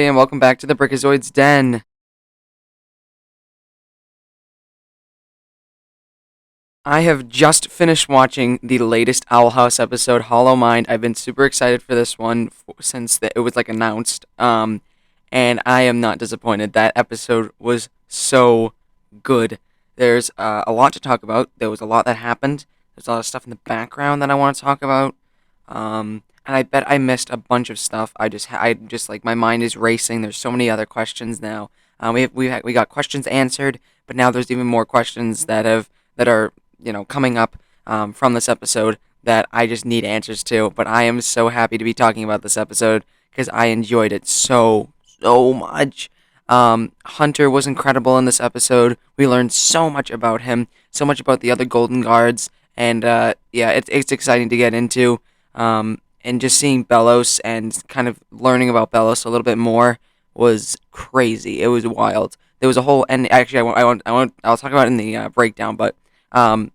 And welcome back to the Brickazoid's Den. I have just finished watching the latest Owl House episode, Hollow Mind. I've been super excited for this one since it was announced. And I am not disappointed. That episode was so good. There's a lot to talk about. There was a lot that happened. There's a lot of stuff in the background that I want to talk about. And I bet I missed a bunch of stuff. I just like my mind is racing. There's so many other questions now. We got questions answered, but now there's even more questions that are coming up from this episode that I just need answers to. But I am so happy to be talking about this episode because I enjoyed it so much. Hunter was incredible in this episode. We learned so much about him, so much about the other Golden Guards, and yeah, it's exciting to get into. And just seeing Belos and kind of learning about Belos a little bit more was crazy. It was wild. There was a whole, and actually, I'll talk about it in the breakdown. But um,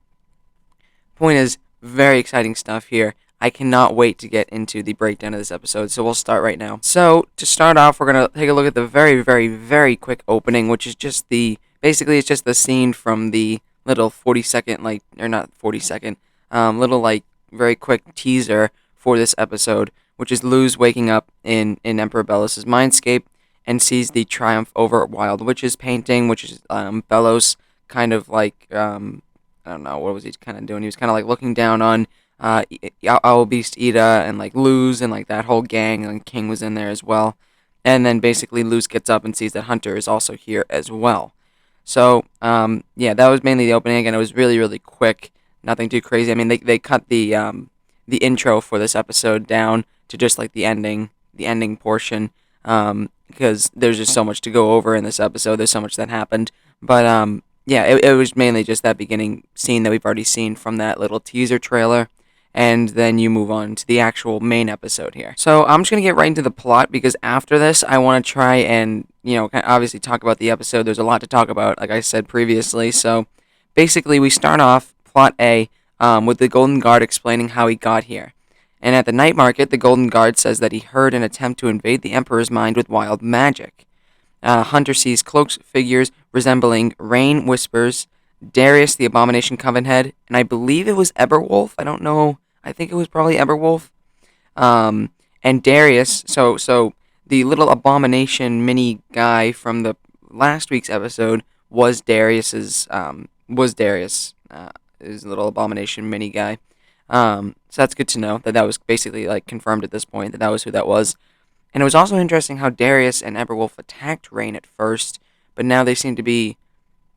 point is, very exciting stuff here. I cannot wait to get into the breakdown of this episode, so we'll start right now. So, to start off, we're going to take a look at the very, very, very quick opening, which is just basically, it's just the scene from the little 40-second, or not 40-second, little, very quick teaser for this episode, which is Luz waking up in Emperor Belos' mindscape and sees the triumph over Wild Witch's painting, which is Belos kind of I don't know, what was he kind of doing? He was kind of looking down on Owl Beast Ida and Luz and that whole gang, and King was in there as well. And then basically Luz gets up and sees that Hunter is also here as well. So yeah, that was mainly the opening. Again, it was really really quick, nothing too crazy. I mean, they cut the intro for this episode down to just the ending portion, because there's just so much to go over in this episode. There's so much that happened, but yeah, it was mainly just that beginning scene that we've already seen from that little teaser trailer, and then you move on to the actual main episode here. So I'm just gonna get right into the plot because after this, I want to try and obviously talk about the episode. There's a lot to talk about, like I said previously. So basically, we start off plot A with the Golden Guard explaining how he got here. And at the night market, the Golden Guard says that he heard an attempt to invade the Emperor's mind with wild magic. Hunter sees cloaked figures resembling Rain Whispers, Darius the Abomination Covenhead, and I believe it was Eberwolf. I don't know. I think it was probably Eberwolf. And Darius, so the little Abomination mini guy from the last week's episode was Darius's, his little Abomination mini guy. So that's good to know that was basically confirmed at this point that was who that was. And it was also interesting how Darius and Eberwolf attacked Rain at first, but now they seem to be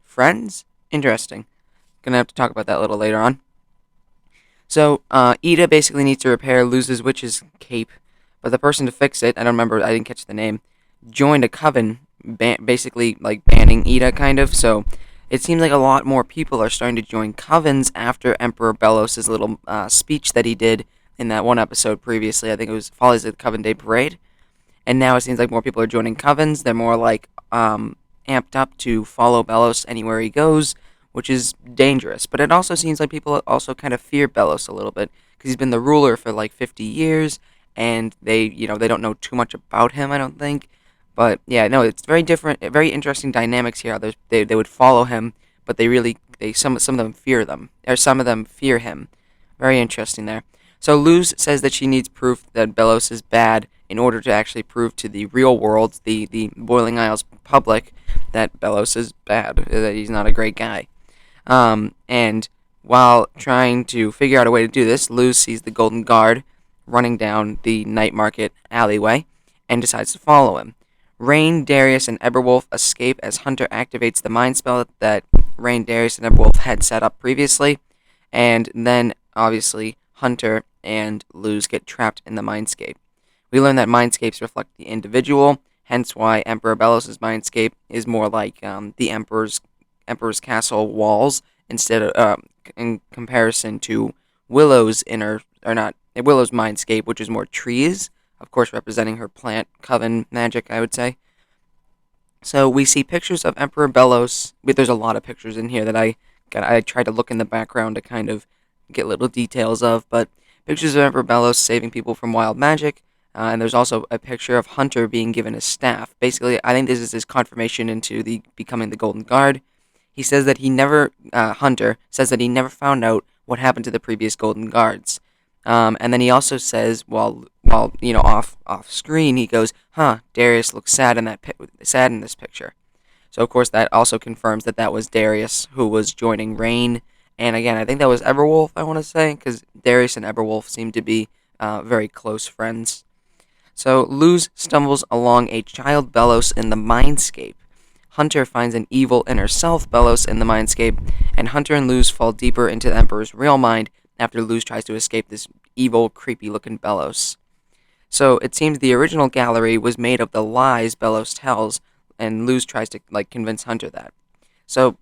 friends. Interesting. Gonna have to talk about that a little later on. So Ida basically needs to repair Luz's witch's cape, but the person to fix it, I don't remember, I didn't catch the name, joined a coven, basically banning Ida kind of. So it seems like a lot more people are starting to join covens after Emperor Belos' little speech that he did in that one episode previously. I think it was Follies at the Coven Day Parade. And now it seems like more people are joining covens. They're more amped up to follow Belos anywhere he goes, which is dangerous. But it also seems like people also kind of fear Belos a little bit because he's been the ruler for 50 years, and they don't know too much about him, I don't think. But yeah, no, it's very different, very interesting dynamics here. They would follow him, but some of them fear them, or some of them fear him. Very interesting there. So Luz says that she needs proof that Belos is bad in order to actually prove to the real world, the Boiling Isles public, that Belos is bad, that he's not a great guy. And while trying to figure out a way to do this, Luz sees the Golden Guard running down the night market alleyway and decides to follow him. Rain, Darius, and Eberwolf escape as Hunter activates the mind spell that Rain, Darius, and Eberwolf had set up previously, and then obviously Hunter and Luz get trapped in the mindscape. We learn that mindscapes reflect the individual, hence why Emperor Belos' mindscape is more like the Emperor's castle walls instead of in comparison to Willow's Willow's mindscape, which is more trees, of course representing her plant coven magic, I would say. So we see pictures of Emperor Belos. There's a lot of pictures in here that I tried to look in the background to kind of get little details of, but pictures of Emperor Belos saving people from wild magic, And there's also a picture of Hunter being given a staff. Basically, I think this is his confirmation into the becoming the Golden Guard. He says that Hunter says that he never found out what happened to the previous Golden Guards. And then he also says, while off screen, he goes, "Huh, Darius looks sad sad in this picture." So of course that also confirms that that was Darius who was joining Rain. And again, I think that was Everwolf. I want to say because Darius and Everwolf seem to be very close friends. So Luz stumbles along a child Belos in the mindscape. Hunter finds an evil inner self Belos in the mindscape, and Hunter and Luz fall deeper into the Emperor's real mind after Luz tries to escape this evil, creepy-looking Belos. So it seems the original gallery was made of the lies Belos tells, and Luz tries to convince Hunter that. So,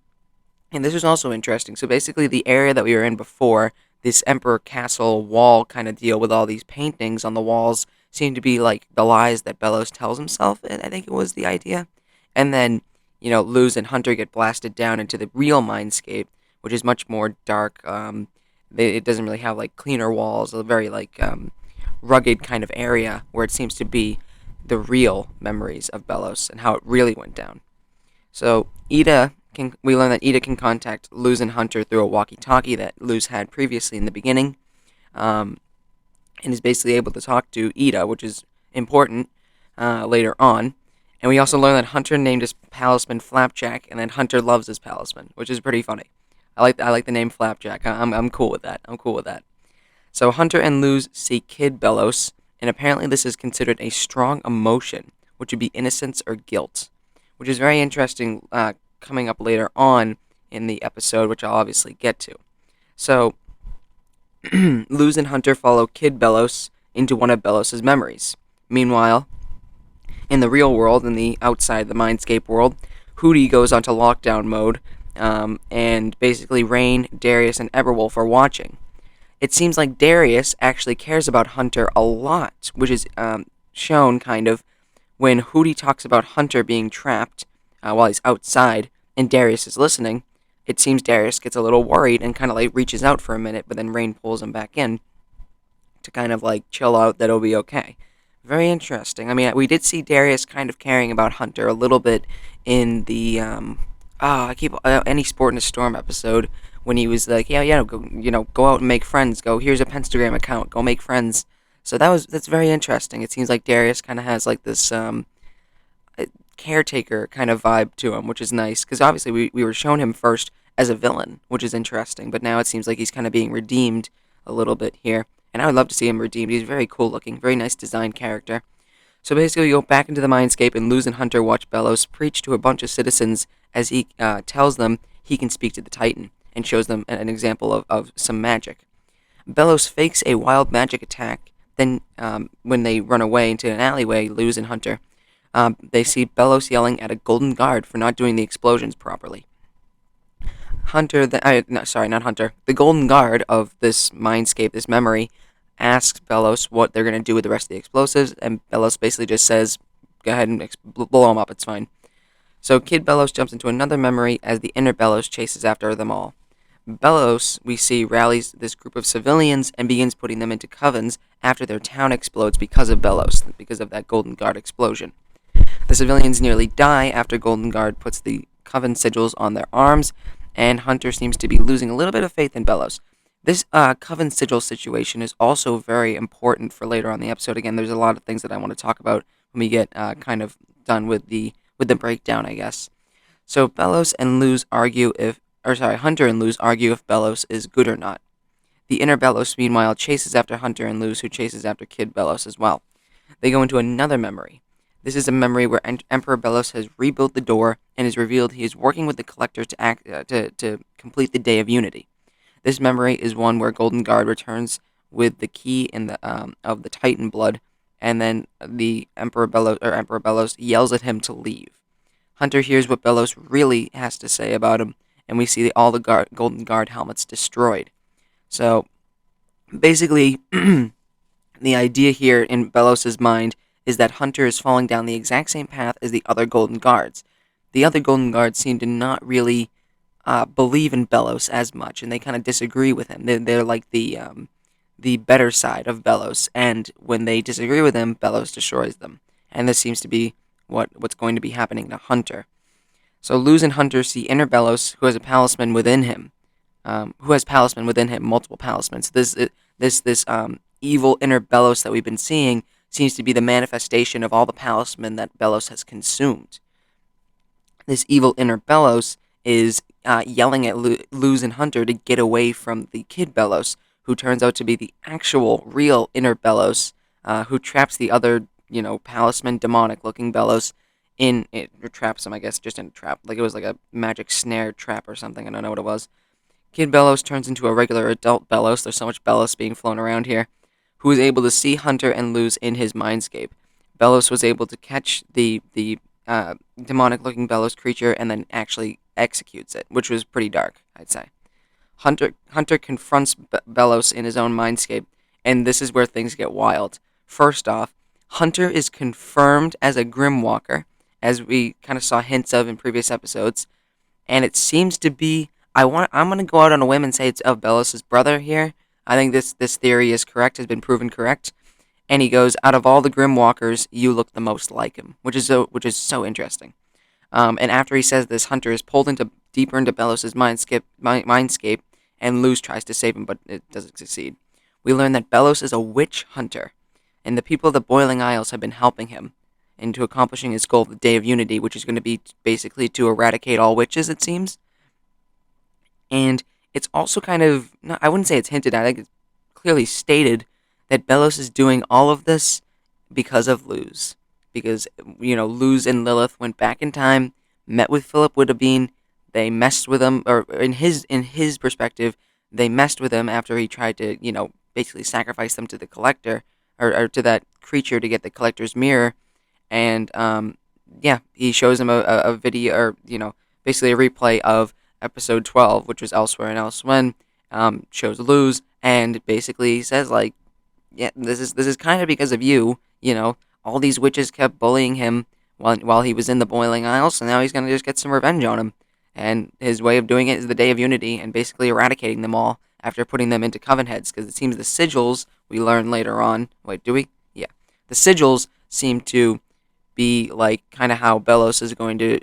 and this is also interesting. So basically, the area that we were in before, this Emperor Castle wall kind of deal with all these paintings on the walls, seemed to be like the lies that Belos tells himself, and I think it was the idea. And then, Luz and Hunter get blasted down into the real mindscape, which is much more dark. It doesn't really have cleaner walls, a very rugged kind of area where it seems to be the real memories of Belos and how it really went down. So we learn that Ida can contact Luz and Hunter through a walkie-talkie that Luz had previously in the beginning, and is basically able to talk to Ida, which is important later on. And we also learn that Hunter named his palisman Flapjack, and that Hunter loves his palisman, which is pretty funny. I like the name Flapjack. I'm cool with that. I'm cool with that. So Hunter and Luz see Kid Belos, and apparently this is considered a strong emotion, which would be innocence or guilt, which is very interesting coming up later on in the episode, which I'll obviously get to. So Luz and Hunter follow Kid Belos into one of Belos's memories. Meanwhile, in the real world, in the outside the Mindscape world, Hootie goes onto lockdown mode, and basically Rain, Darius, and Everwolf are watching. It seems like Darius actually cares about Hunter a lot, which is shown kind of when Hootie talks about Hunter being trapped while he's outside and Darius is listening. It seems Darius gets a little worried and kind of reaches out for a minute, but then Rain pulls him back in to kind of chill out that it'll be okay. Very interesting. I mean, we did see Darius kind of caring about Hunter a little bit in the any Sport in a Storm episode when he was like, go out and make friends. Go, here's a Penstagram account. Go make friends. So that's very interesting. It seems like Darius kind of has this caretaker kind of vibe to him, which is nice because obviously we were shown him first as a villain, which is interesting. But now it seems like he's kind of being redeemed a little bit here, and I would love to see him redeemed. He's very cool looking, very nice designed character. So basically, we go back into the Mindscape, and Luz and Hunter watch Belos preach to a bunch of citizens as he tells them he can speak to the Titan, and shows them an example of some magic. Belos fakes a wild magic attack. Then, when they run away into an alleyway, Luz and Hunter, they see Belos yelling at a Golden Guard for not doing the explosions properly. Not Hunter. The Golden Guard of this Mindscape, this memory, asks Belos what they're going to do with the rest of the explosives, and Belos basically just says, go ahead and blow them up, it's fine. So Kid Belos jumps into another memory as the inner Belos chases after them all. Belos, we see, rallies this group of civilians and begins putting them into covens after their town explodes because of Belos, because of that Golden Guard explosion. The civilians nearly die after Golden Guard puts the coven sigils on their arms, and Hunter seems to be losing a little bit of faith in Belos. This coven sigil situation is also very important for later on in the episode. Again, there's a lot of things that I want to talk about when we get kind of done with the breakdown, I guess. So Hunter and Luz argue if Belos is good or not. The inner Belos, meanwhile, chases after Hunter and Luz, who chases after Kid Belos as well. They go into another memory. This is a memory where Emperor Belos has rebuilt the door and is revealed he is working with the Collector to complete the Day of Unity. This memory is one where Golden Guard returns with the key in the of the Titan blood, and then the Emperor Belos yells at him to leave. Hunter hears what Belos really has to say about him, and we see all the Golden Guard helmets destroyed. So, basically, the idea here in Belos' mind is that Hunter is falling down the exact same path as the other Golden Guards. The other Golden Guards seem to not really believe in Belos as much, and they kind of disagree with him. They're like the the better side of Belos, and when they disagree with him, Belos destroys them. And this seems to be what's going to be happening to Hunter. So Luz and Hunter see inner Belos, who has a palisman within him, multiple palismans. This evil inner Belos that we've been seeing seems to be the manifestation of all the palisman that Belos has consumed. This evil inner Belos is yelling at Luz and Hunter to get away from the kid Belos, who turns out to be the actual, real inner Belos, who traps the other, palisman, demonic-looking Belos in it, or traps him, I guess, just in a trap. Like it was like a magic snare trap or something. I don't know what it was. Kid Belos turns into a regular adult Belos. There's so much Belos being flown around here. Who is able to see Hunter and Luz in his mindscape. Belos was able to catch the demonic-looking Belos creature and then actually executes it, which was pretty dark, I'd say. Hunter confronts Belos in his own mindscape, and this is where things get wild. First off, Hunter is confirmed as a Grimwalker, as we kind of saw hints of in previous episodes, and it seems to be. I'm gonna go out on a whim and say it's of Belos' brother here. I think this theory is correct, has been proven correct. And he goes, out of all the Grimwalkers, you look the most like him, which is so interesting. And after he says this, Hunter is pulled deeper into Belos' mindscape, and Luz tries to save him, but it doesn't succeed. We learn that Belos is a witch hunter, and the people of the Boiling Isles have been helping him into accomplishing his goal of the Day of Unity, which is going to be basically to eradicate all witches, it seems. And it's also kind of, no, I wouldn't say it's hinted at, I think it's clearly stated that Belos is doing all of this because of Luz. Because, Luz and Lilith went back in time, met with Philip Widdowbeen, they messed with him, or in his perspective, they messed with him after he tried to, basically sacrifice them to the Collector, or to that creature to get the Collector's mirror. And, he shows him a video, or, basically a replay of episode 12, which was Elsewhere and Elsewhen, shows Luz, and basically says, like, yeah, this is kind of because of you, all these witches kept bullying him while he was in the Boiling Isles, so now he's going to just get some revenge on him. And his way of doing it is the Day of Unity, and basically eradicating them all after putting them into coven heads, because it seems the sigils, we learn later on, wait, do we? Yeah. The sigils seem to be, like, kind of how Belos is going to,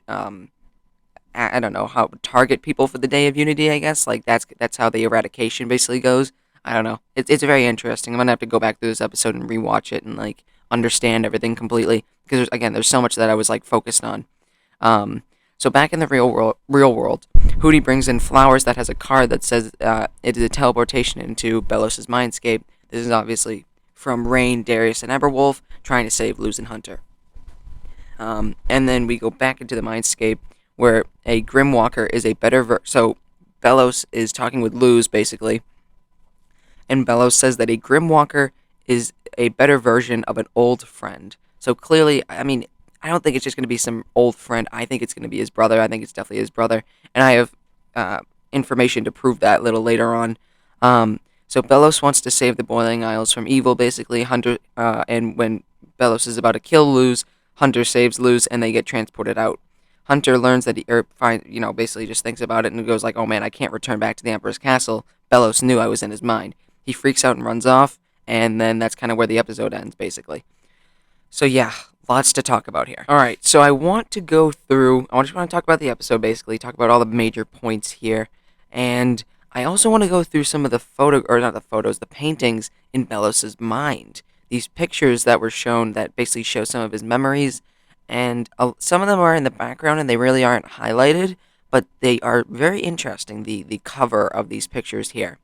I don't know, how target people for the Day of Unity, I guess, like, that's how the eradication basically goes. I don't know. It's very interesting. I'm going to have to go back through this episode and rewatch it and, like, understand everything completely. Because, there's so much that I was, like, focused on. So back in the real world, Hooty brings in flowers that has a card that says it is a teleportation into Belos' mindscape. This is obviously from Rain, Darius, and Everwolf trying to save Luz and Hunter. And then we go back into the mindscape where a Grimwalker is a better so Belos is talking with Luz, basically. And Belos says that a Grimwalker is a better version of an old friend. So clearly, I don't think it's just going to be some old friend. I think it's going to be his brother. I think it's definitely his brother. And I have information to prove that a little later on. So Belos wants to save the Boiling Isles from evil, basically. Hunter, and when Belos is about to kill Luz, Hunter saves Luz, and they get transported out. Hunter learns that basically just thinks about it and goes like, oh man, I can't return back to the Emperor's Castle. Belos knew I was in his mind. He freaks out and runs off, and then that's kind of where the episode ends, basically. So yeah, lots to talk about here. Alright, so I want to go through, I just want to talk about the episode, basically, talk about all the major points here, and I also want to go through some of the paintings in Belos' mind. These pictures that were shown that basically show some of his memories, and some of them are in the background and they really aren't highlighted, but they are very interesting, the cover of these pictures here.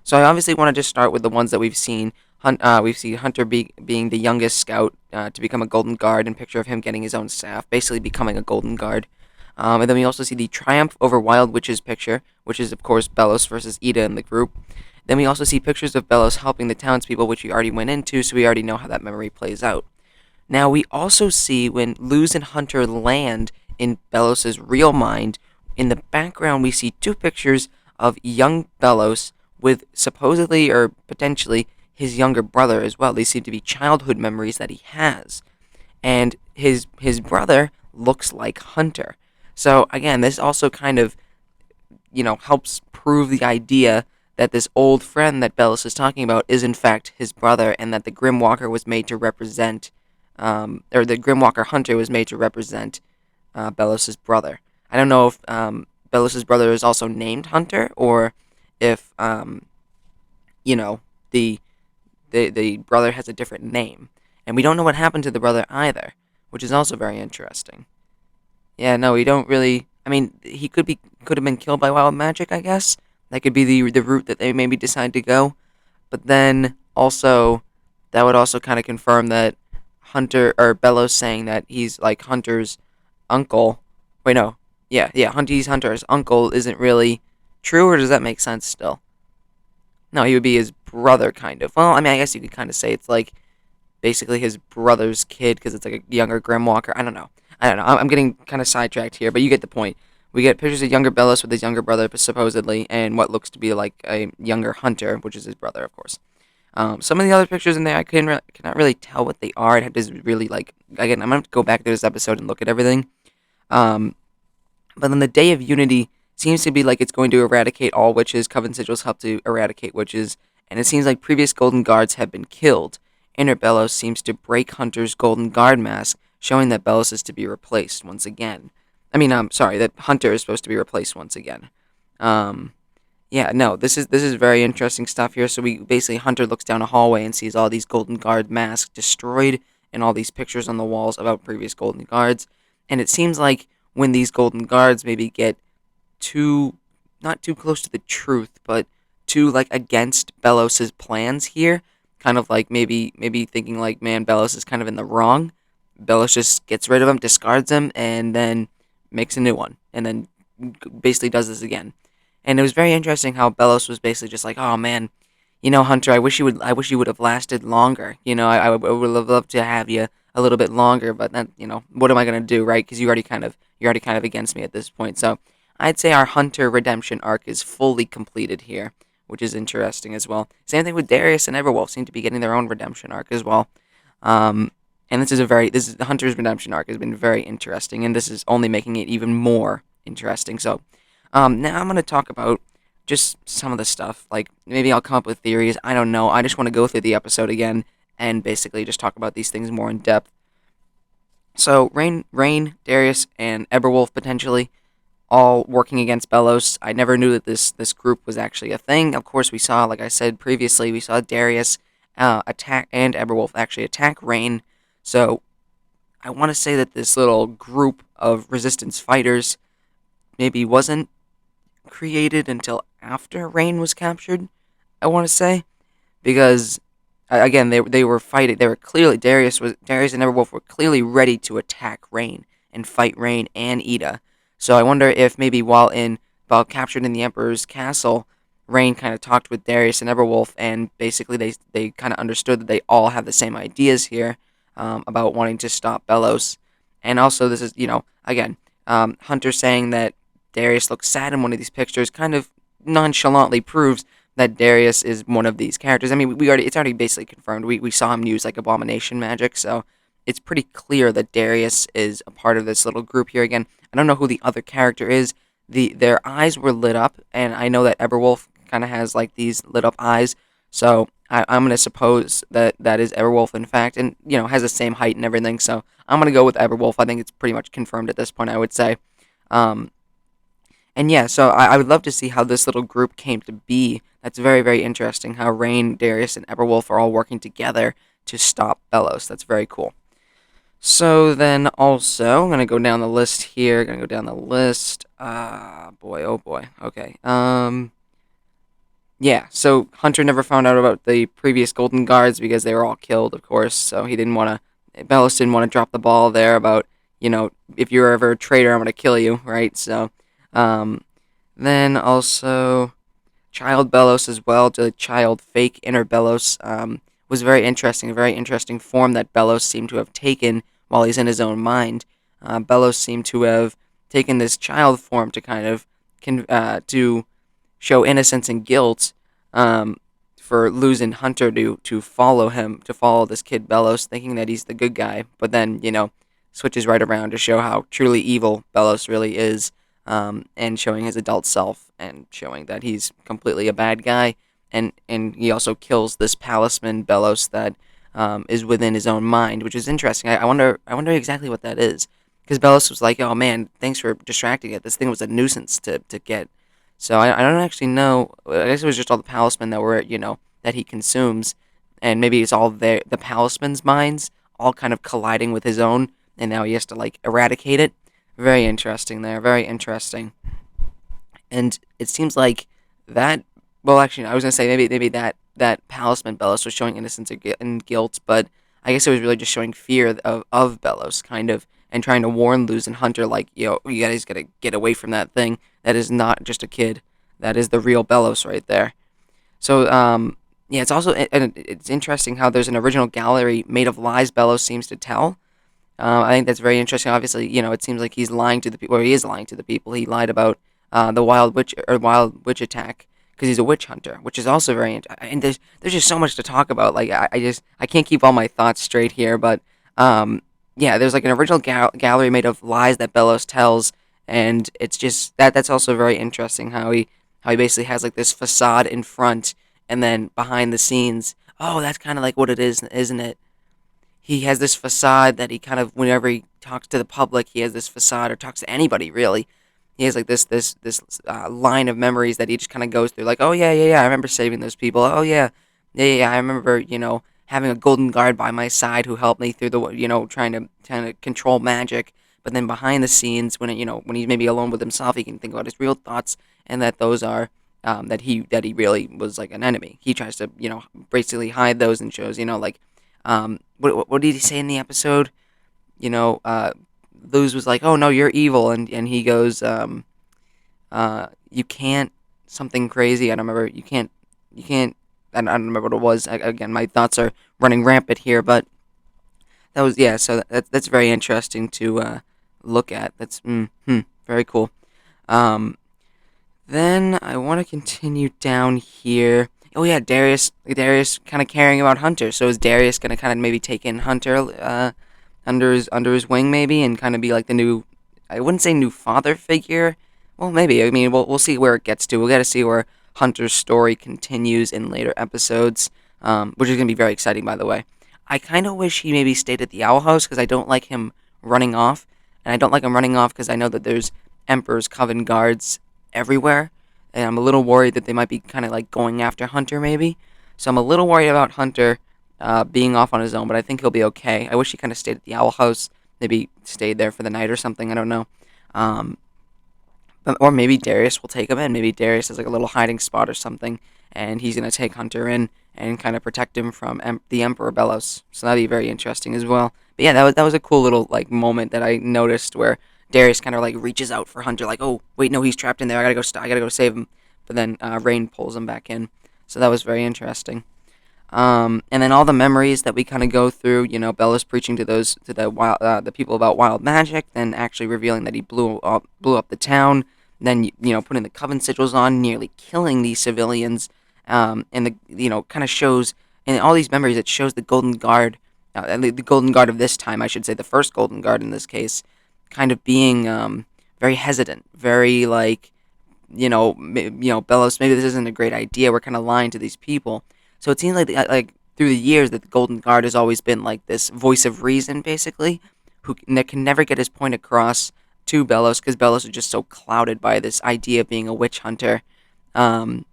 So I obviously want to just start with the ones that we've seen. We've seen Hunter being the youngest scout to become a Golden Guard, and picture of him getting his own staff, basically becoming a Golden Guard. And then we also see the Triumph over Wild Witches picture, which is, of course, Belos versus Ida in the group. Then we also see pictures of Belos helping the townspeople, which we already went into, so we already know how that memory plays out. Now, we also see when Luz and Hunter land in Belos' real mind, in the background we see two pictures of young Belos with supposedly or potentially his younger brother as well. These seem to be childhood memories that he has. And his brother looks like Hunter. So again, this also kind of, helps prove the idea that this old friend that Bellos is talking about is in fact his brother, and that the Grimwalker was made to represent, or the Grimwalker Hunter was made to represent Bellos' brother. I don't know if Bellos' brother is also named Hunter, or if you know the the brother has a different name, and we don't know what happened to the brother either, which is also very interesting. Yeah, no, we don't really. I mean, he could have been killed by wild magic, I guess. That could be the route that they maybe decide to go. But then also, that would also kind of confirm that Hunter or Bellows saying that he's like Hunter's uncle. Wait, no, yeah, he's Hunter's uncle isn't really true, or does that make sense still? No, he would be his brother, kind of. Well, I mean, I guess you could kind of say it's like basically his brother's kid because it's like a younger Grimwalker. I don't know. I don't know. I'm getting kind of sidetracked here, but you get the point. We get pictures of younger Bellos with his younger brother, supposedly, and what looks to be like a younger Hunter, which is his brother, of course. Some of the other pictures in there, I cannot really tell what they are. I'd have to really, like, again, I'm going to have to go back to this episode and look at everything. Um, but then the Day of Unity seems to be like it's going to eradicate all witches. Coven sigils help to eradicate witches, and it seems like previous Golden Guards have been killed. Inner Bellows seems to break Hunter's Golden Guard mask, showing that Bellows is to be replaced once again. I mean, I'm sorry, that Hunter is supposed to be replaced once again. Um, yeah, no, this is very interesting stuff here. So we basically Hunter looks down a hallway and sees all these Golden Guard masks destroyed and all these pictures on the walls about previous Golden Guards. And it seems like when these Golden Guards maybe get too not too close to the truth, but too like against Bellos's plans here, kind of like maybe thinking like, man, Bellos is kind of in the wrong. Bellos just gets rid of him, discards him, and then makes a new one, and then basically does this again. And it was very interesting how Bellos was basically just like, "Oh man, Hunter, I wish you would have lasted longer. I would have loved to have you a little bit longer, but then, what am I gonna do, right? Because you're already kind of against me at this point. So I'd say our Hunter redemption arc is fully completed here, which is interesting as well. Same thing with Darius and Everwolf seem to be getting their own redemption arc as well. Um, and this is the Hunter's redemption arc has been very interesting, and this is only making it even more interesting. So now I'm going to talk about just some of the stuff. Like, maybe I'll come up with theories. I don't know. I just want to go through the episode again and basically just talk about these things more in depth. So, Rain, Darius, and Eberwolf potentially all working against Bellos. I never knew that this group was actually a thing. Of course, we saw, like I said previously, we saw Darius attack and Eberwolf actually attack Rain. So, I want to say that this little group of resistance fighters maybe wasn't created until after Rain was captured. I want to say because again they were fighting. They were clearly Darius and Everwolf were clearly ready to attack Rain and fight Rain and Ida. So I wonder if maybe while captured in the Emperor's castle, Rain kind of talked with Darius and Everwolf, and basically they kind of understood that they all have the same ideas here about wanting to stop Bellos. And also this is again Hunter saying that Darius looks sad in one of these pictures kind of nonchalantly proves that Darius is one of these characters. I mean, it's already basically confirmed. We saw him use like abomination magic, so it's pretty clear that Darius is a part of this little group here. Again, I don't know who the other character is. Their eyes were lit up, and I know that Everwolf kind of has like these lit up eyes, so I'm gonna suppose that that is Everwolf in fact, and has the same height and everything. So I'm gonna go with Everwolf. I think it's pretty much confirmed at this point, I would say. Um, and yeah, so I would love to see how this little group came to be. That's very, very interesting how Rain, Darius, and Everwolf are all working together to stop Bellos. That's very cool. So then also, I'm going to go down the list here. Going to go down the list. Ah, boy, oh boy. Okay. Yeah, so Hunter never found out about the previous Golden Guards because they were all killed, of course. So he didn't want to, Bellos didn't want to drop the ball there about, if you're ever a traitor, I'm going to kill you, right? So, um, then also, Child Bellos as well, the child fake inner Bellos, was very interesting, a very interesting form that Bellos seemed to have taken while he's in his own mind. Bellos seemed to have taken this child form to kind of to show innocence and guilt for losing Hunter to follow him, to follow this kid Bellos, thinking that he's the good guy, but then, switches right around to show how truly evil Bellos really is. and showing his adult self and showing that he's completely a bad guy. And he also kills this palisman Belos that is within his own mind, which is interesting. I wonder exactly what that is, because Belos was like, "Oh man, thanks for distracting it. This thing was a nuisance to get." So I don't actually know. I guess it was just all the palisman that were that he consumes, and maybe it's all the palisman's minds all kind of colliding with his own, and now he has to like eradicate it. Very interesting there. Very interesting. And it seems like that. Well, actually, I was gonna say maybe that Palisman Belos was showing innocence and guilt, but I guess it was really just showing fear of Belos, kind of, and trying to warn Luz and Hunter, like, you guys gotta get away from that thing. That is not just a kid. That is the real Belos right there. So, yeah, it's also and it's interesting how there's an original gallery made of lies Belos seems to tell. I think that's very interesting. Obviously, it seems like he's lying to the people, or he is lying to the people. He lied about the wild witch attack because he's a witch hunter, which is also very. And there's just so much to talk about. Like I can't keep all my thoughts straight here, but yeah, there's like an original gallery made of lies that Belos tells, and it's just that's also very interesting how he basically has like this facade in front, and then behind the scenes. Oh, that's kind of like what it is, isn't it? He has this facade that he kind of whenever he talks to the public, he has this facade, or talks to anybody really. He has like this line of memories that he just kind of goes through, like, oh yeah, yeah, yeah, I remember saving those people. Oh yeah, yeah, yeah, yeah, I remember having a golden guard by my side who helped me through the trying to control magic. But then behind the scenes, when he's maybe alone with himself, he can think about his real thoughts, and that those are that he really was like an enemy. He tries to basically hide those and shows like what did he say in the episode? You know, uh, Luz was like, "Oh no, you're evil," and he goes, "You can't something crazy." I don't remember. You can't. I don't remember what it was. Again, my thoughts are running rampant here, but that was yeah. So that's very interesting to look at. That's very cool. Um, then I want to continue down here. Oh yeah, Darius kind of caring about Hunter. So is Darius gonna kind of maybe take in Hunter under his wing maybe, and kind of be like the new, I wouldn't say new father figure. Well, maybe. I mean, we'll see where it gets to. We'll get to see where Hunter's story continues in later episodes, which is gonna be very exciting, by the way. I kind of wish he maybe stayed at the Owl House because I don't like him running off, and I don't like him running off because I know that there's Emperor's Coven guards everywhere, and I'm a little worried that they might be kind of like going after Hunter maybe. So I'm a little worried about Hunter being off on his own, but I think he'll be okay. I wish he kind of stayed at the Owl House, maybe stayed there for the night or something. I don't know. Um, or maybe Darius will take him in. Maybe Darius has like a little hiding spot or something, and he's gonna take Hunter in and kind of protect him from the Emperor Belos. So that'd be very interesting as well. But yeah, that was a cool little like moment that I noticed where Darius kind of like reaches out for Hunter, like, oh wait, no, he's trapped in there. I gotta go save him. But then Rain pulls him back in. So that was very interesting. And then all the memories that we kind of go through, Bella's preaching to the people about wild magic, then actually revealing that he blew up the town, then putting the coven sigils on, nearly killing these civilians, and the kind of shows in all these memories it shows the Golden Guard, the Golden Guard of this time, I should say, the first Golden Guard in this case, kind of being very hesitant, very like Bellos, maybe this isn't a great idea. We're kind of lying to these people. So it seems like through the years that the Golden Guard has always been like this voice of reason, basically, that can never get his point across to Bellos because Bellos is just so clouded by this idea of being a witch hunter, um,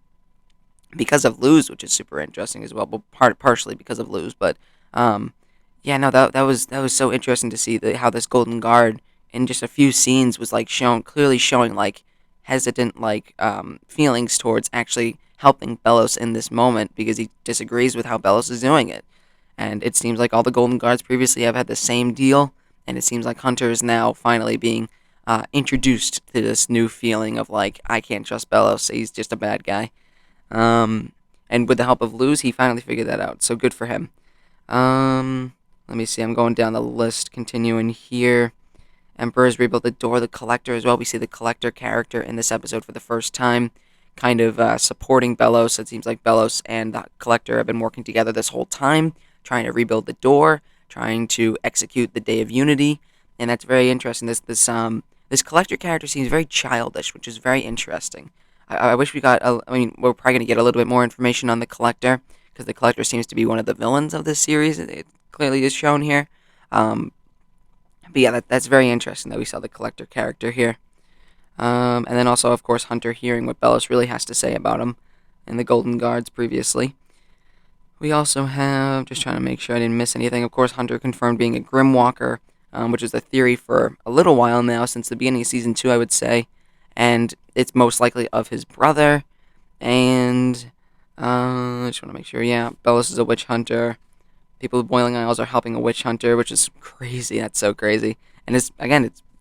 because of Luz, which is super interesting as well, but partially because of Luz. But yeah, no, that was so interesting to see how this Golden Guard in just a few scenes was like clearly showing like hesitant like feelings towards actually helping Bellos in this moment because he disagrees with how Bellos is doing it. And it seems like all the Golden Guards previously have had the same deal, and it seems like Hunter is now finally being introduced to this new feeling of like I can't trust Bellos. He's just a bad guy. And with the help of Luz, he finally figured that out. So good for him. Let me see. I'm going down the list, continuing here. Emperor's rebuilt the door. The Collector as well. We see the Collector character in this episode for the first time, kind of supporting Bellos. It seems like Bellos and the Collector have been working together this whole time, trying to rebuild the door, trying to execute the Day of Unity, and that's very interesting. This collector character seems very childish, which is very interesting. I wish we got. I mean, we're probably gonna get a little bit more information on the collector because the collector seems to be one of the villains of this series. It clearly is shown here. Um, but yeah, that's very interesting that we saw the collector character here. And then also, of course, Hunter hearing what Bellos really has to say about him and the Golden Guards previously. We also have, just trying to make sure I didn't miss anything, of course, Hunter confirmed being a Grimwalker, which is a theory for a little while now, since the beginning of Season 2, I would say. And it's most likely of his brother. And I just want to make sure, yeah, Bellos is a witch hunter. People with Boiling Isles are helping a witch hunter, which is crazy. That's so crazy. And it's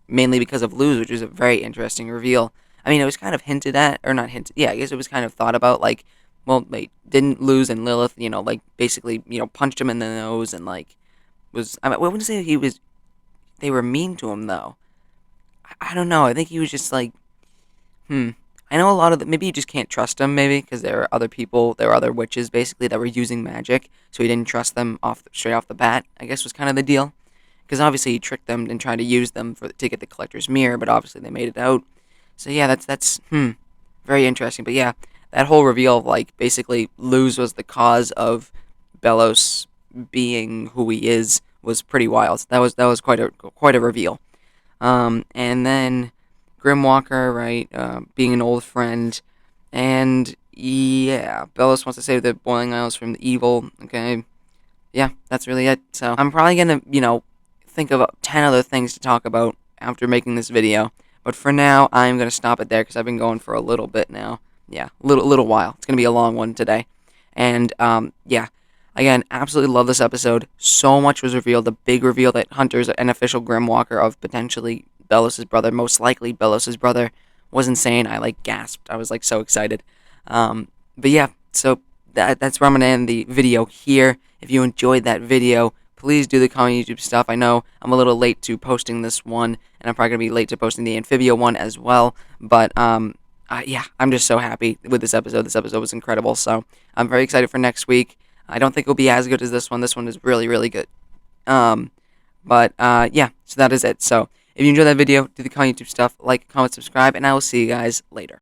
mainly because of Luz, which is a very interesting reveal. I mean, it was kind of hinted at, or not hinted. Yeah, I guess it was kind of thought about. Like, well, wait, didn't Luz and Lilith, like basically, punched him in the nose and like was. I wouldn't say he was. They were mean to him though. I don't know. I think he was just like, hmm. I know a lot of maybe you just can't trust him, maybe because there are other people, there were other witches basically that were using magic, so he didn't trust them straight off the bat. I guess was kind of the deal, because obviously he tricked them and tried to use them to get the collector's mirror, but obviously they made it out. So yeah, that's very interesting. But yeah, that whole reveal of like basically Luz was the cause of Bellos being who he is was pretty wild. That was quite a reveal. And then Grimwalker, right, being an old friend, and yeah, Bellos wants to save the Boiling Isles from the evil. Okay, yeah, that's really it. So I'm probably gonna, think of 10 other things to talk about after making this video. But for now, I'm gonna stop it there because I've been going for a little bit now. Yeah, little while. It's gonna be a long one today, and yeah. Again, absolutely love this episode. So much was revealed. The big reveal that Hunter's an official Grimwalker of potentially Bellos' brother, most likely Bellos' brother, was insane. I like gasped. I was like so excited. But yeah, so that's where I'm gonna end the video here. If you enjoyed that video, please do the common YouTube stuff. I know I'm a little late to posting this one, and I'm probably gonna be late to posting the Amphibia one as well. But yeah, I'm just so happy with this episode. This episode was incredible. So I'm very excited for next week. I don't think it'll be as good as this one. This one is really, really good. But yeah, so that is it. So if you enjoyed that video, do the common YouTube stuff, like, comment, subscribe, and I will see you guys later.